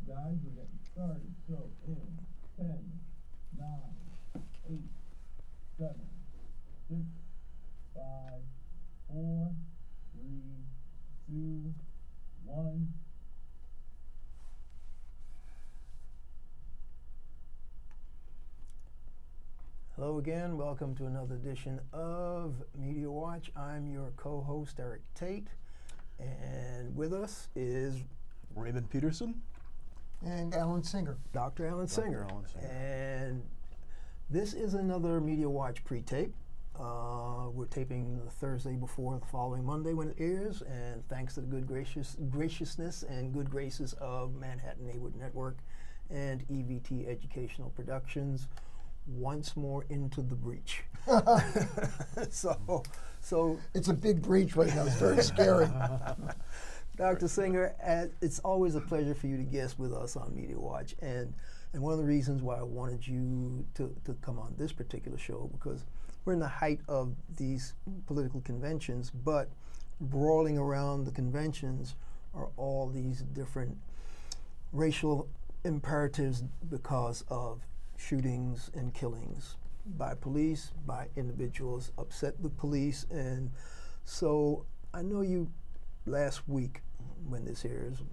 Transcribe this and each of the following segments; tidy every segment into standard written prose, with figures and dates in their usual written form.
guys, we're getting started. So in 10, 9, 8, 7, 6, 5, 4, 3, 2, 1. Hello again, welcome to another edition of Media Watch. I'm your co-host Eric Tait, and with us is Raymond Peterson and Alan Singer. Dr. Alan Singer. And this is another Media Watch pre-tape. We're taping the Thursday before the following Monday when it airs, and thanks to the good graciousness and good graces of Manhattan Neighborhood Network and EVT Educational Productions, once more into the breach. So it's a big breach right now. It's very scary. Dr. Singer, it's always a pleasure for you to guest with us on Media Watch, and one of the reasons why I wanted you to come on this particular show, because we're in the height of these political conventions, but brawling around the conventions are all these different racial imperatives because of shootings and killings by police, by individuals upset with police. And so I know you last week when this airs,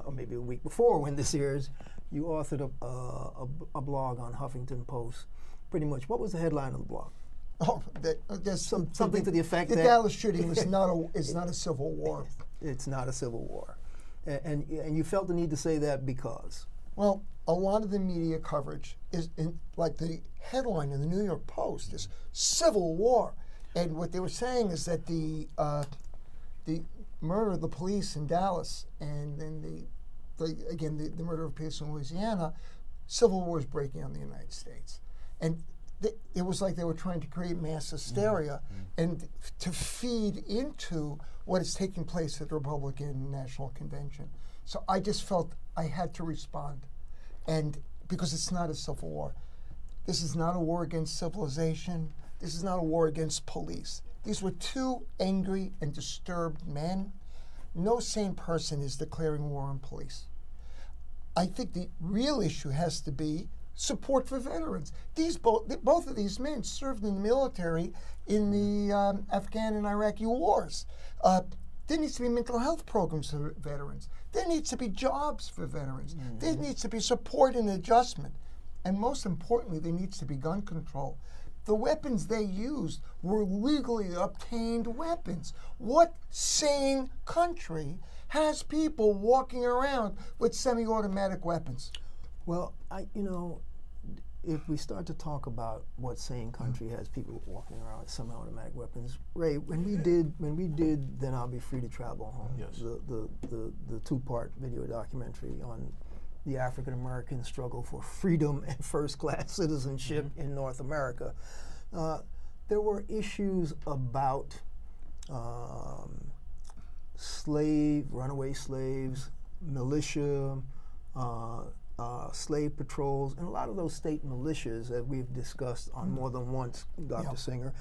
or maybe a week before when this airs, you authored a blog on Huffington Post. Pretty much, what was the headline of the blog? Oh, there's something to the effect the that Dallas shooting is not a civil war. It's not a civil war, and you felt the need to say that because? Well, a lot of the media coverage is like the headline in the New York Post is Civil War. And what they were saying is that the murder of the police in Dallas and then the murder of Peterson in Louisiana, civil war is breaking out in the United States. And it was like they were trying to create mass hysteria and to feed into what is taking place at the Republican National Convention. So I just felt I had to respond. And because it's not a civil war. This is not a war against civilization. This is not a war against police. These were two angry and disturbed men. No sane person is declaring war on police. I think the real issue has to be support for veterans. Both of these men served in the military in the Afghan and Iraqi wars. There needs to be mental health programs for veterans. There needs to be jobs for veterans. Mm-hmm. There needs to be support and adjustment. And most importantly, there needs to be gun control. The weapons they used were legally obtained weapons. What sane country has people walking around with semi-automatic weapons? Well, if we start to talk about what sane country has people walking around with semi-automatic weapons, Ray, when we did Then I'll Be Free to Travel Home, yes. the two-part video documentary on the African American struggle for freedom and first-class citizenship in North America, there were issues about runaway slaves, militia, slave patrols, and a lot of those state militias that we've discussed on more than once, Dr. Singer,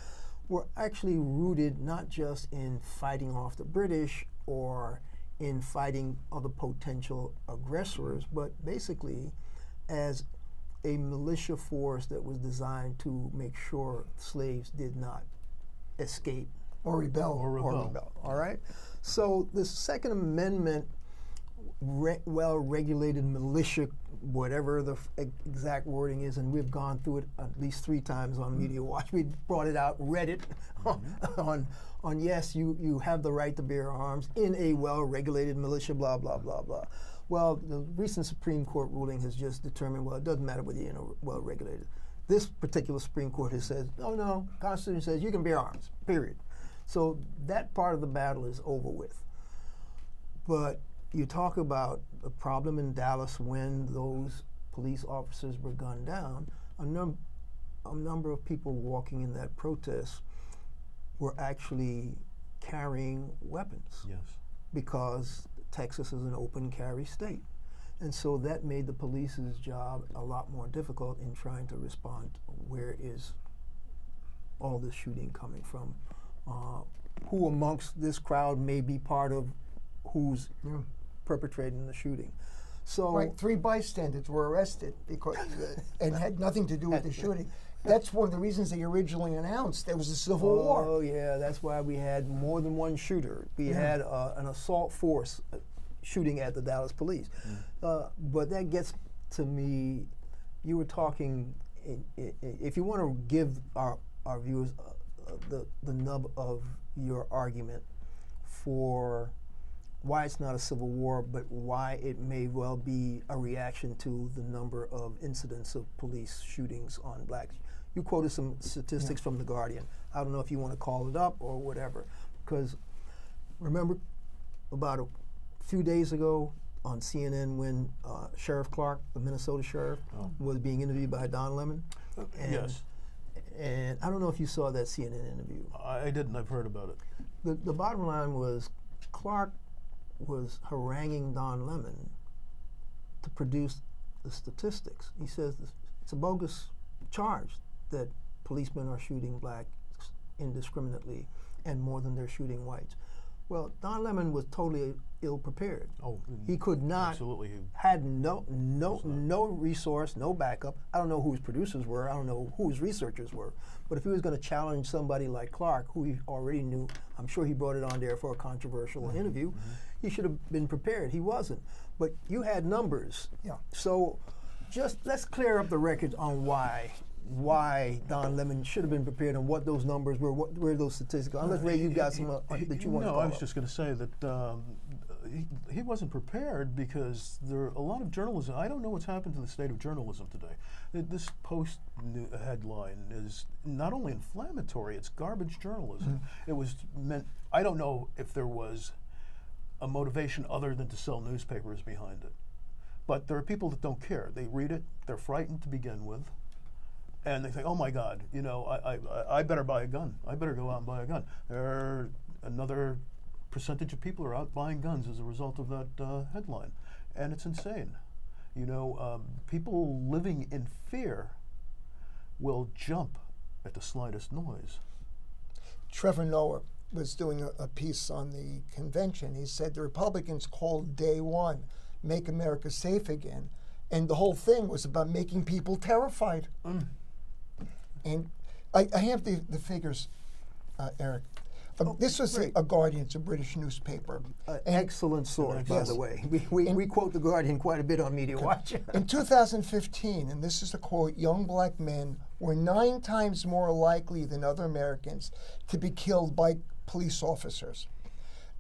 were actually rooted not just in fighting off the British or in fighting other potential aggressors, but basically as a militia force that was designed to make sure slaves did not escape or rebel. All right? So the Second Amendment, well-regulated militia, whatever the exact wording is, and we've gone through it at least 3 times on Media Watch. We brought it out, read it on yes, you have the right to bear arms in a well-regulated militia, blah, blah, blah, blah. Well, the recent Supreme Court ruling has just determined, well, it doesn't matter whether you're well-regulated. This particular Supreme Court has said, oh no, Constitution says you can bear arms, period. So that part of the battle is over with. But you talk about the problem in Dallas when those police officers were gunned down. A number of people walking in that protest were actually carrying weapons. Yes. Because Texas is an open carry state. And so that made the police's job a lot more difficult in trying to respond to where is all this shooting coming from. Who amongst this crowd may be part of who's perpetrating the shooting. So Right, 3 bystanders were arrested because and had nothing to do with the shooting. That's one of the reasons they originally announced there was a civil war. Oh yeah, that's why we had more than one shooter. We had an assault force shooting at the Dallas police. But that gets to me. You were talking. If you want to give our viewers the nub of your argument for why it's not a civil war, but why it may well be a reaction to the number of incidents of police shootings on blacks. You quoted some statistics from The Guardian. I don't know if you want to call it up or whatever, because remember about a few days ago on CNN when Sheriff Clark, the Minnesota sheriff, was being interviewed by Don Lemon? Yes. And I don't know if you saw that CNN interview. I didn't. I've heard about it. The bottom line was Clark was haranguing Don Lemon to produce the statistics. He says it's a bogus charge that policemen are shooting blacks indiscriminately and more than they're shooting whites. Well, Don Lemon was totally ill-prepared. Oh, He could not, absolutely. had no resource, no backup. I don't know who his producers were. I don't know who his researchers were. But if he was going to challenge somebody like Clark, who he already knew, I'm sure he brought it on there for a controversial interview, he should have been prepared. He wasn't. But you had numbers. Yeah. So just let's clear up the record on why Don Lemon should have been prepared and what those numbers were, where those statistics are. Unless, Ray, you got some that you want to No, call I was up. just going to say that he wasn't prepared because there are a lot of journalism. I don't know what's happened to the state of journalism today. This Post headline is not only inflammatory, it's garbage journalism. It was meant, I don't know if there was a motivation other than to sell newspapers behind it. But there are people that don't care. They read it, they're frightened to begin with. And they think, oh my God, you know, I better buy a gun. I better go out and buy a gun. Another percentage of people are out buying guns as a result of that headline. And it's insane. You know, people living in fear will jump at the slightest noise. Trevor Noah was doing a piece on the convention. He said the Republicans called day one, Make America Safe Again. And the whole thing was about making people terrified. And I have the figures, Eric. This was a Guardian, it's a British newspaper. Excellent source, by the way. We quote The Guardian quite a bit on Media Watch. In 2015, and this is a quote, young black men were 9 times more likely than other Americans to be killed by police officers.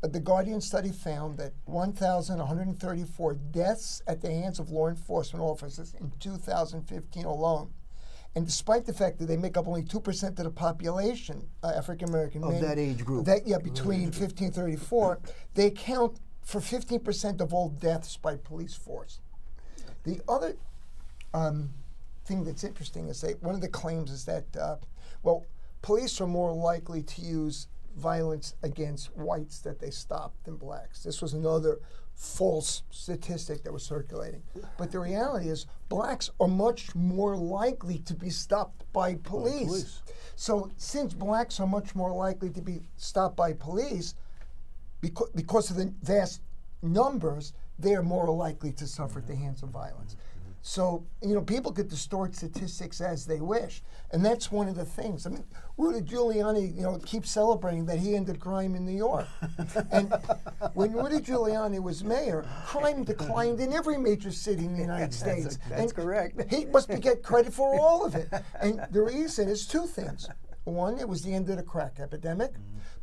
The Guardian study found that 1,134 deaths at the hands of law enforcement officers in 2015 alone. And despite the fact that they make up only 2% of the population, African American men, Of that age group. Between 15 and 34, they account for 15% of all deaths by police force. The other thing that's interesting is that one of the claims is that, police are more likely to use violence against whites that they stop than blacks. This was another false statistic that was circulating. But the reality is blacks are much more likely to be stopped by police. So since blacks are much more likely to be stopped by police, because of the vast numbers, they are more likely to suffer at the hands of violence. So, you know, people could distort statistics as they wish. And that's one of the things. I mean, Rudy Giuliani, you know, keeps celebrating that he ended crime in New York. And when Rudy Giuliani was mayor, crime declined in every major city in the United States. That's correct. He must get credit for all of it. And the reason is 2 things. One, it was the end of the crack epidemic.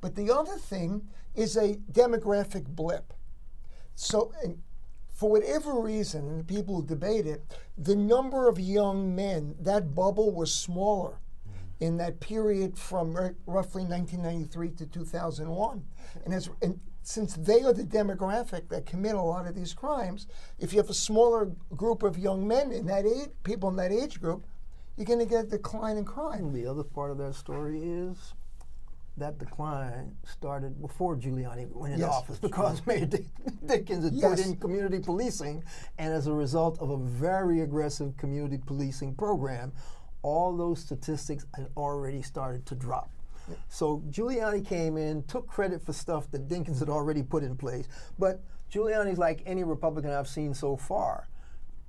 But the other thing is a demographic blip. So, for whatever reason, and the people who debate it, the number of young men, that bubble was smaller in that period from roughly 1993 to 2001. And since they are the demographic that commit a lot of these crimes, if you have a smaller group of young men in that age, people in that age group, you're going to get a decline in crime. The other part of that story is that decline started before Giuliani went into office because Mayor Dickens had put in community policing, and as a result of a very aggressive community policing program, all those statistics had already started to drop. So Giuliani came in, took credit for stuff that Dickens had already put in place, but Giuliani's like any Republican I've seen so far.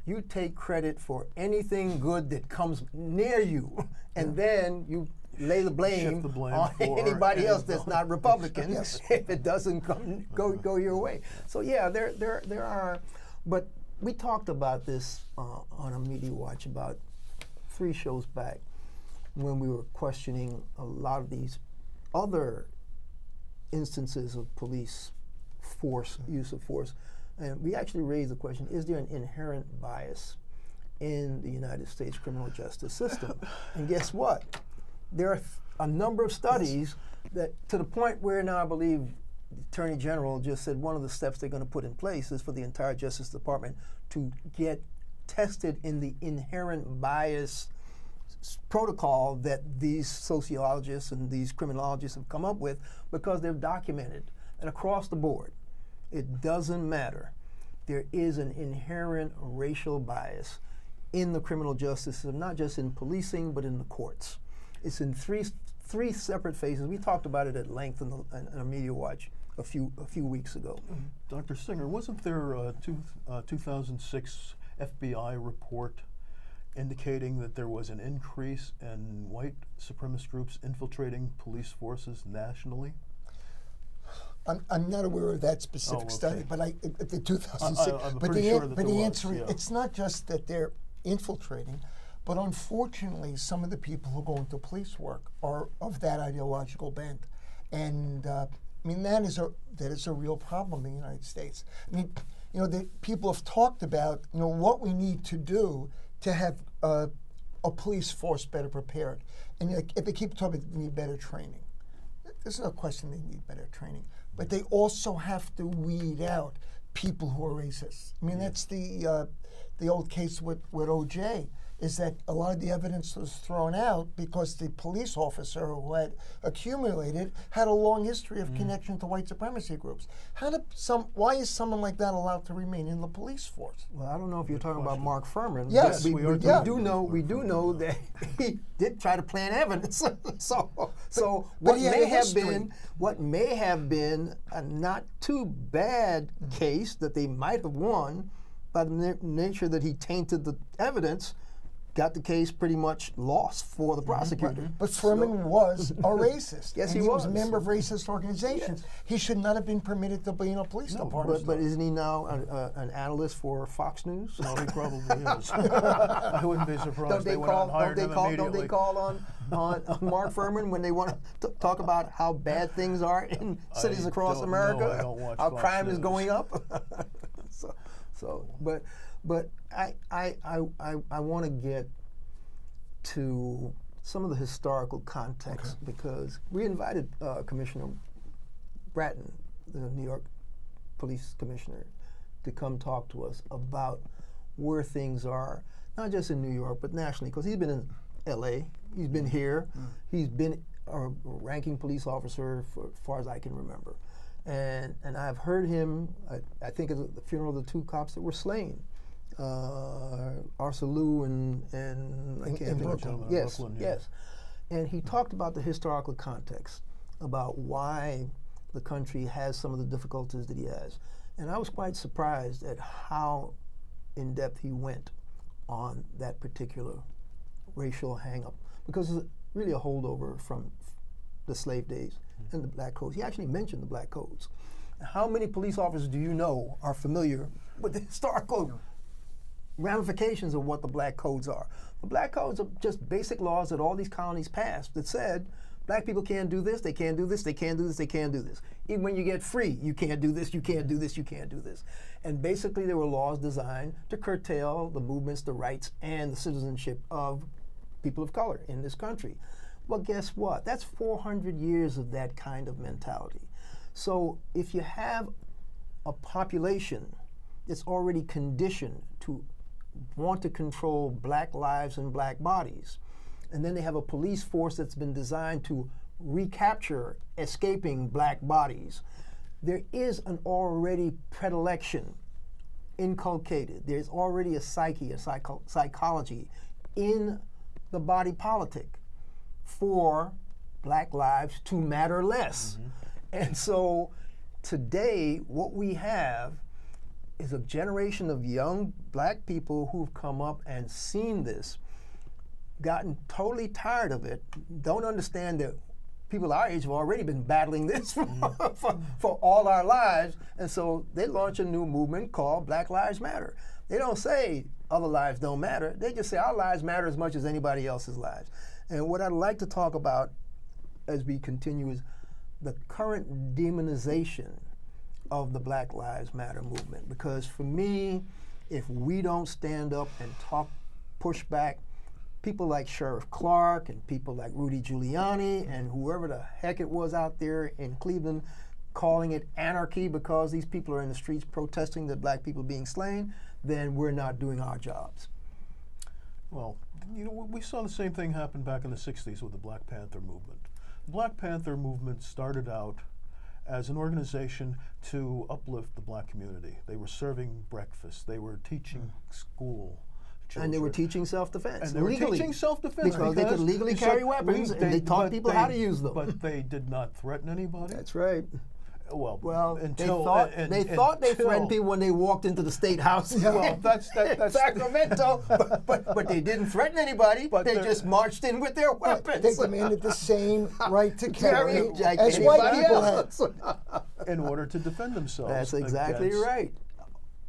You take credit for anything good that comes near you, and then you lay the blame, on for anybody else that's not Republican Yes. if it doesn't go your way. So yeah, there are, but we talked about this on a Media Watch about 3 shows back when we were questioning a lot of these other instances of police force, use of force. And we actually raised the question, is there an inherent bias in the United States criminal justice system? And guess what? There are a number of studies that, to the point where now I believe the Attorney General just said one of the steps they're going to put in place is for the entire Justice Department to get tested in the inherent bias protocol that these sociologists and these criminologists have come up with, because they've documented that across the board, it doesn't matter. There is an inherent racial bias in the criminal justice system, not just in policing, but in the courts. It's in three separate phases. We talked about it at length in a Media Watch a few weeks ago. Dr. Singer, wasn't there a 2006 FBI report indicating that there was an increase in white supremacist groups infiltrating police forces nationally? I'm not aware of that specific study, but the 2006. I'm but pretty sure that but there the was, answer, yeah. it's not just that they're infiltrating, but unfortunately, some of the people who go into police work are of that ideological bent, and I mean that is a real problem in the United States. I mean, the people have talked about what we need to do to have a police force better prepared, and if they keep talking, they need better training. There's no question they need better training, but they also have to weed out people who are racist. I mean, that's the old case with O.J., is that a lot of the evidence was thrown out because the police officer who had accumulated had a long history of connection to white supremacy groups. Why is someone like that allowed to remain in the police force? Well, I don't know if you're talking about Mark Furman. Yes, we we do know that he did try to plant evidence. so what may have been a not too bad case that they might have won by the nature that he tainted the evidence, got the case pretty much lost for the prosecutor. But Furman was a racist. Yes, and he was a member of racist organizations. Yes. He should not have been permitted to be in a police department. But isn't he now an analyst for Fox News? No, he probably is. I wouldn't be surprised. Don't they call on Mark Furman when they want to talk about how bad things are in cities across America? I don't watch how Fox crime News. is going up. But I want to get to some of the historical context, because we invited Commissioner Bratton, the New York Police Commissioner, to come talk to us about where things are, not just in New York, but nationally, because he's been in L.A., he's been here, he's been a ranking police officer for as far as I can remember. And I've heard him, I think at the funeral of the 2 cops that were slain, Arcelou and I can't think of Brooklyn. Yes, Brooklyn, yeah. yes. And he talked about the historical context, about why the country has some of the difficulties that he has. And I was quite surprised at how in depth he went on that particular racial hang-up, because it's really a holdover from the slave days and the black codes. He actually mentioned the black codes. How many police officers do you know are familiar with the historical ramifications of what the black codes are? The black codes are just basic laws that all these colonies passed that said black people can't do this, they can't do this, they can't do this, they can't do this. Even when you get free, you can't do this, you can't do this, you can't do this. And basically there were laws designed to curtail the movements, the rights, and the citizenship of people of color in this country. Well, guess what? That's 400 years of that kind of mentality. So if you have a population that's already conditioned to want to control black lives and black bodies, and then they have a police force that's been designed to recapture escaping black bodies, there is an already predilection inculcated. There's already a psyche, a psychology in the body politic for black lives to matter less. And so today what we have is a generation of young black people who've come up and seen this, gotten totally tired of it, don't understand that people our age have already been battling this for all our lives, and so they launch a new movement called Black Lives Matter. They don't say other lives don't matter. They just say our lives matter as much as anybody else's lives. And what I'd like to talk about as we continue is the current demonization of the Black Lives Matter movement. Because for me, if we don't stand up and push back, people like Sheriff Clark and people like Rudy Giuliani and whoever the heck it was out there in Cleveland calling it anarchy because these people are in the streets protesting that black people are being slain, then we're not doing our jobs. Well, you know, we saw the same thing happen back in the 60s with the Black Panther movement. The Black Panther movement started out as an organization to uplift the black community. They were serving breakfast. They were teaching school. Children. And they were teaching self-defense. And they legally, were teaching self-defense because they could legally carry weapons, and they taught people how to use them. But they did not threaten anybody. That's right. Well, until they thought they threatened people when they walked into the state house. Well, that's Sacramento, but they didn't threaten anybody. But they just marched in with their weapons. They demanded the same right to carry like as white people else. had. In order to defend themselves. That's exactly against right.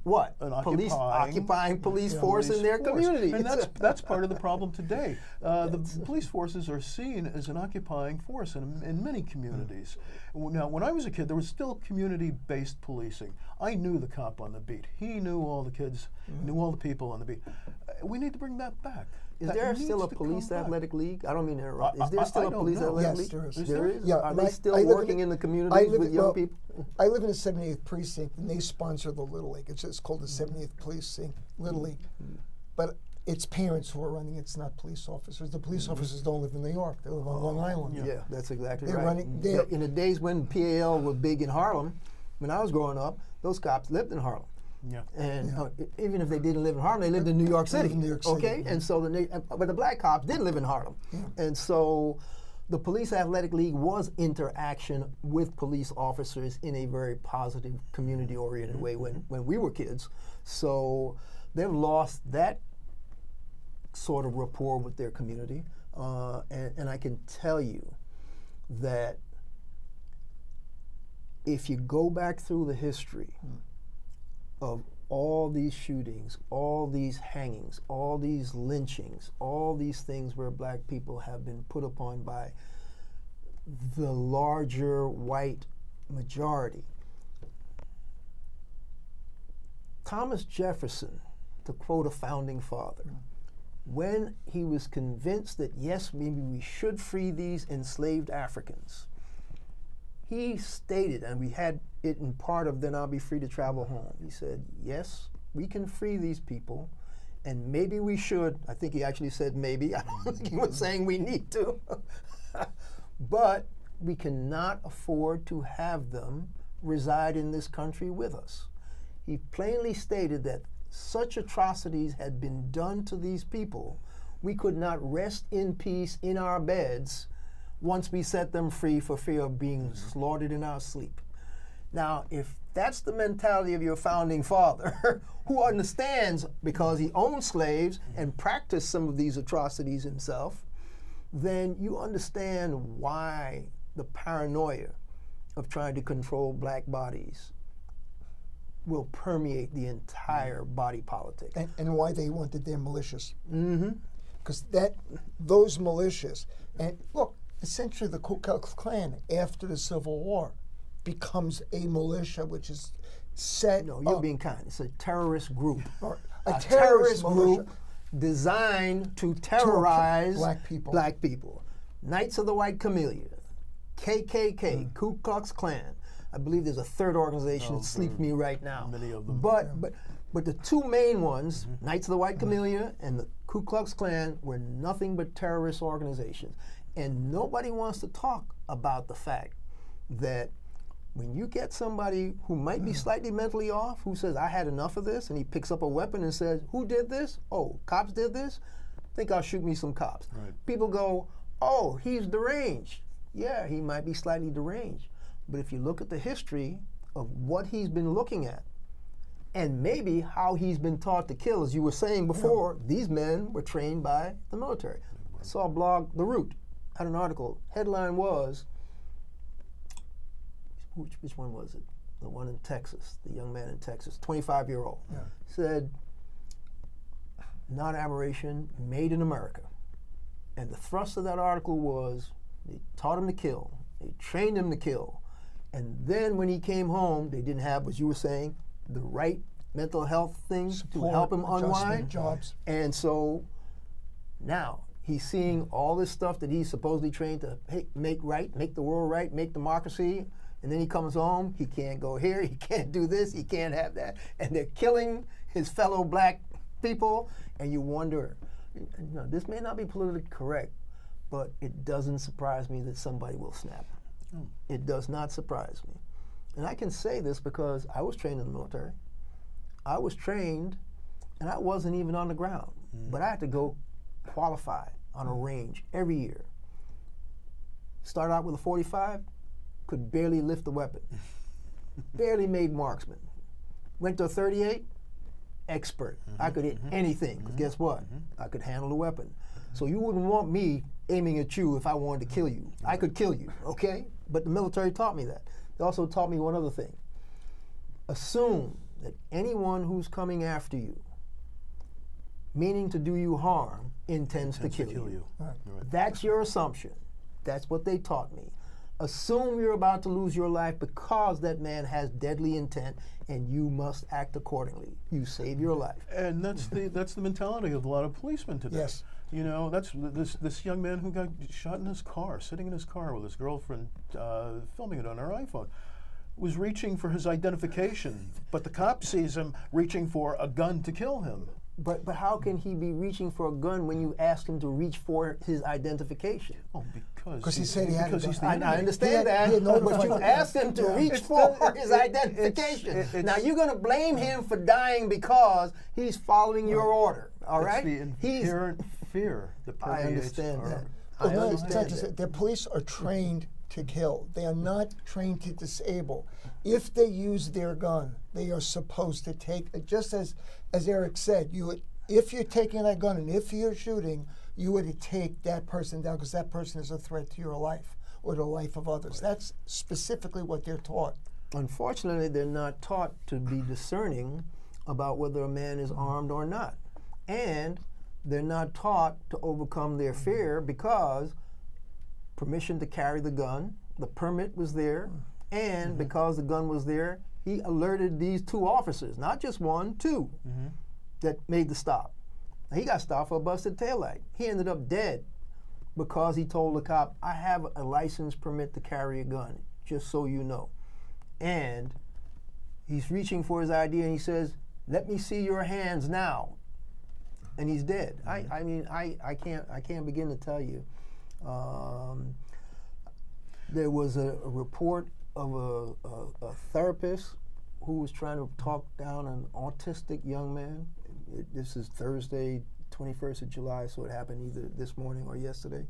What? An Occupying police force in their community. And that's part of the problem today. The police forces are seen as an occupying force in many communities. Now, when I was a kid, there was still community-based policing. I knew the cop on the beat. He knew all the kids, knew all the people on the beat. We need to bring that back. Is there still a police athletic league? I don't mean to interrupt. Is there still a police athletic league? Yes, there is. Yeah, Are they still working in the communities with young people? I live in the 78th precinct, and they sponsor the Little League. It's called the 78th Precinct Little League, but it's parents who are running. It's not police officers. The police officers don't live in New York. They live on Long Island. Yeah, that's exactly They're right. running. In the days when PAL was big in Harlem, when I was growing up, those cops lived in Harlem. Yeah. And even if they didn't live in Harlem, they lived in New York City. Okay, and so but the black cops did live in Harlem, and so the Police Athletic League was interaction with police officers in a very positive, community-oriented way when we were kids. So they've lost that sort of rapport with their community, and I can tell you that if you go back through the history of all these shootings, all these hangings, all these lynchings, all these things where black people have been put upon by the larger white majority. Thomas Jefferson, to quote a founding father, when he was convinced that yes, maybe we should free these enslaved Africans, he stated, and we had it in part of Then I'll Be Free to Travel Home. He said, yes, we can free these people, and maybe we should. I think he actually said maybe. I don't think he was saying we need to. But we cannot afford to have them reside in this country with us. He plainly stated that such atrocities had been done to these people, we could not rest in peace in our beds once we set them free for fear of being slaughtered in our sleep. Now, if that's the mentality of your founding father, who understands because he owned slaves and practiced some of these atrocities himself, then you understand why the paranoia of trying to control black bodies will permeate the entire body politic. And why they wanted their militias. Mm-hmm. Because those militias, and look, essentially the Ku Klux Klan after the Civil War becomes a militia which is set No, you're being kind. It's a terrorist group. Or a terrorist group designed to terrorize black people. Knights of the White Camellia, KKK, Ku Klux Klan. I believe there's a third organization that sleeps me right now. Many of them. But the two main ones, Knights of the White Camellia and the Ku Klux Klan, were nothing but terrorist organizations. And nobody wants to talk about the fact that when you get somebody who might be slightly mentally off, who says, I had enough of this, and he picks up a weapon and says, who did this? Oh, cops did this? Think I'll shoot me some cops. Right. People go, oh, he's deranged. Yeah, he might be slightly deranged. But if you look at the history of what he's been looking at, and maybe how he's been taught to kill. As you were saying before, these men were trained by the military. I saw a blog, The Root, had an article. Headline was, which one was it? The one in Texas, the young man in Texas, 25-year-old, said, not aberration, made in America. And the thrust of that article was, they taught him to kill, they trained him to kill, and then when he came home, they didn't have, as you were saying, the right mental health things to help him unwind. Jobs. And so now he's seeing all this stuff that he's supposedly trained to make right, make the world right, make democracy, and then he comes home, he can't go here, he can't do this, he can't have that, and they're killing his fellow black people, and you wonder, this may not be politically correct, but it doesn't surprise me that somebody will snap. It does not surprise me. And I can say this because I was trained in the military. I was trained, and I wasn't even on the ground, but I had to go qualify on a range every year. Start out with a 45, could barely lift the weapon. Barely made marksman. Went to a 38, expert. I could hit anything, because guess what? I could handle the weapon. So you wouldn't want me aiming at you if I wanted to kill you. I could kill you, okay? But the military taught me that. They also taught me one other thing. Assume that anyone who's coming after you, meaning to do you harm, intends to kill you. Right. That's your assumption. That's what they taught me. Assume you're about to lose your life because that man has deadly intent, and you must act accordingly. You save your life. And that's the mentality of a lot of policemen today. Yes. You know, that's this young man who got shot in his car, sitting in his car with his girlfriend, filming it on her iPhone, was reaching for his identification, but the cop sees him reaching for a gun to kill him. But how can he be reaching for a gun when you ask him to reach for his identification? Oh, because he said he had a he's gun. the I enemy. understand He had that, but notified you him. asked him to reach It's for the- his it's- identification. it's- Now you're going to blame him for dying because he's following your order. All right? It's the inherent fear that I permeates understand our- that. Well, I no, understand it's not just that. that. The police are trained to kill. They are not trained to disable. If they use their gun, they are supposed to take, just as Eric said, if you're taking that gun and if you're shooting, you would to take that person down because that person is a threat to your life or the life of others. That's specifically what they're taught. Unfortunately, they're not taught to be discerning about whether a man is armed or not. And they're not taught to overcome their fear because permission to carry the gun, the permit was there, and because the gun was there, he alerted these two officers, not just one, two, that made the stop. Now, he got stopped for a busted taillight. He ended up dead because he told the cop, I have a license permit to carry a gun, just so you know. And he's reaching for his ID and he says, let me see your hands now. And he's dead. I mean, I can't begin to tell you. There was a report of a therapist who was trying to talk down an autistic young man. This is Thursday, 21st of July, so it happened either this morning or yesterday.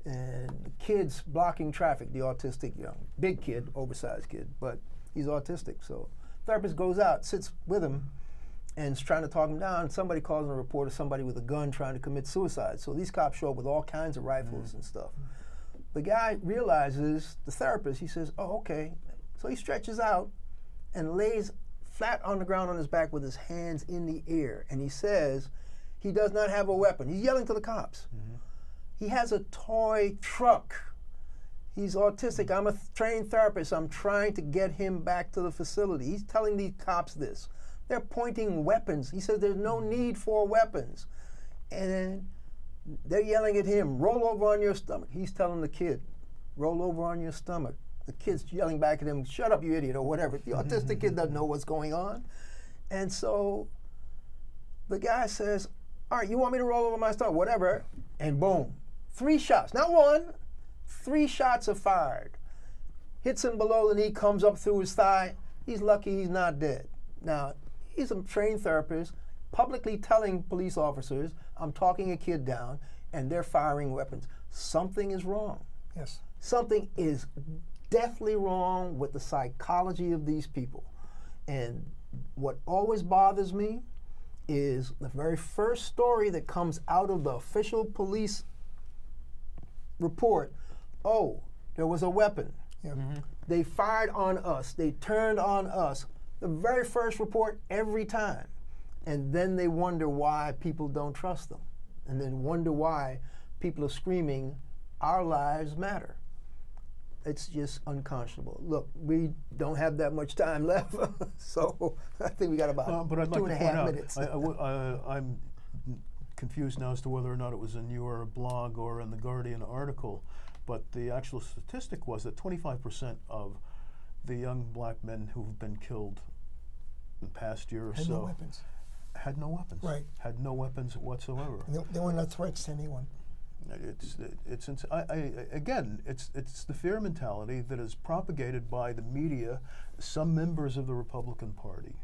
And the kid's blocking traffic, the autistic big kid, oversized kid, but he's autistic. So therapist goes out, sits with him, and is trying to talk him down. Somebody calls in a report of somebody with a gun trying to commit suicide. So these cops show up with all kinds of rifles and stuff. The guy realizes, the therapist, he says, oh, okay. So he stretches out and lays flat on the ground on his back with his hands in the air. And he says he does not have a weapon. He's yelling to the cops. He has a toy truck. He's autistic. I'm a trained therapist. I'm trying to get him back to the facility. He's telling these cops this. They're pointing weapons. He says there's no need for weapons. And they're yelling at him, roll over on your stomach. He's telling the kid, roll over on your stomach. The kid's yelling back at him, shut up, you idiot, or whatever. The autistic kid doesn't know what's going on. And so the guy says, all right, you want me to roll over my stomach, whatever. And boom, 3 shots, not one, 3 shots are fired. Hits him below the knee, comes up through his thigh. He's lucky he's not dead. Now, he's a trained therapist, publicly telling police officers, I'm talking a kid down, and they're firing weapons. Something is wrong. Yes. Something is deathly wrong with the psychology of these people. And what always bothers me is the very first story that comes out of the official police report. Oh, there was a weapon. Yeah. They fired on us. They turned on us. The very first report every time. And then they wonder why people don't trust them. And then wonder why people are screaming, our lives matter. It's just unconscionable. Look, we don't have that much time left, so I think we got about but I'd like 2.5 minutes. I'm confused now as to whether or not it was in your blog or in the Guardian article, but the actual statistic was that 25% of the young black men who've been killed in the past year or Had so no weapons. had no weapons. Right. Had no weapons whatsoever. And there were no threats to anyone. Again, it's the fear mentality that is propagated by the media, some members of the Republican Party.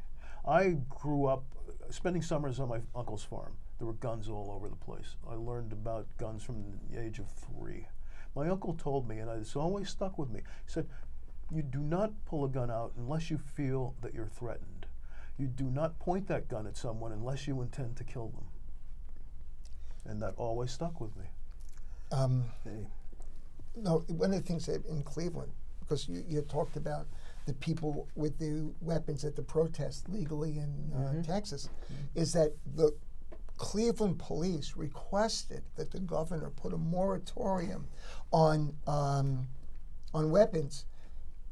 I grew up spending summers on my uncle's farm. There were guns all over the place. I learned about guns from the age of 3. My uncle told me, and it's always stuck with me, he said, you do not pull a gun out unless you feel that you're threatened. You do not point that gun at someone unless you intend to kill them. And that always stuck with me. No, one of the things that in Cleveland, because you talked about the people with the weapons at the protest legally in Texas, is that the Cleveland police requested that the governor put a moratorium on weapons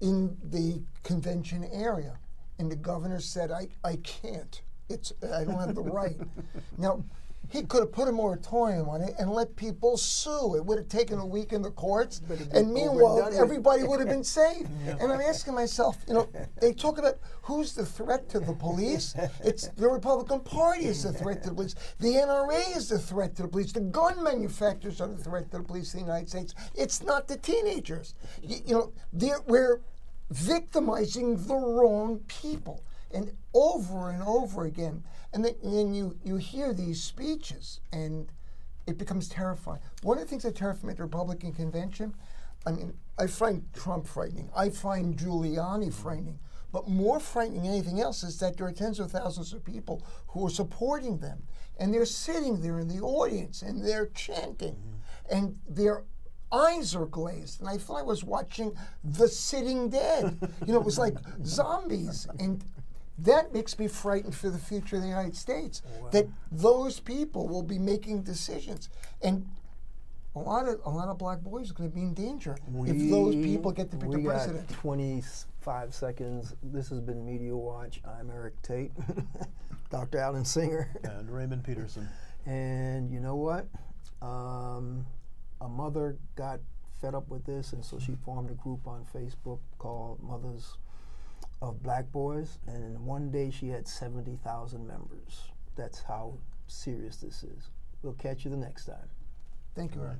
in the convention area, and the governor said, "I can't. I don't have the right." Now, he could have put a moratorium on it and let people sue. It would have taken a week in the courts, and meanwhile, everybody would have been safe. And I'm asking myself, they talk about who's the threat to the police. It's the Republican Party is the threat to the police. The NRA is the threat to the police. The gun manufacturers are the threat to the police in the United States. It's not the teenagers. We're victimizing the wrong people. And over again. And then you hear these speeches, and it becomes terrifying. One of the things that terrified me at the Republican convention, I find Trump frightening. I find Giuliani frightening. But more frightening than anything else is that there are tens of thousands of people who are supporting them. And they're sitting there in the audience, and they're chanting. And their eyes are glazed. And I thought I was watching The Sitting Dead. It was like zombies. And that makes me frightened for the future of the United States, that those people will be making decisions. And a lot of black boys are going to be in danger if those people get to pick the president. We got 25 seconds. This has been Media Watch. I'm Eric Tait, Dr. Alan Singer. And Raymond Peterson. And you know what? A mother got fed up with this, and so she formed a group on Facebook called Mothers of Black Boys, and in one day she had 70,000 members. That's how serious this is. We'll catch you the next time. Thank you, Eric.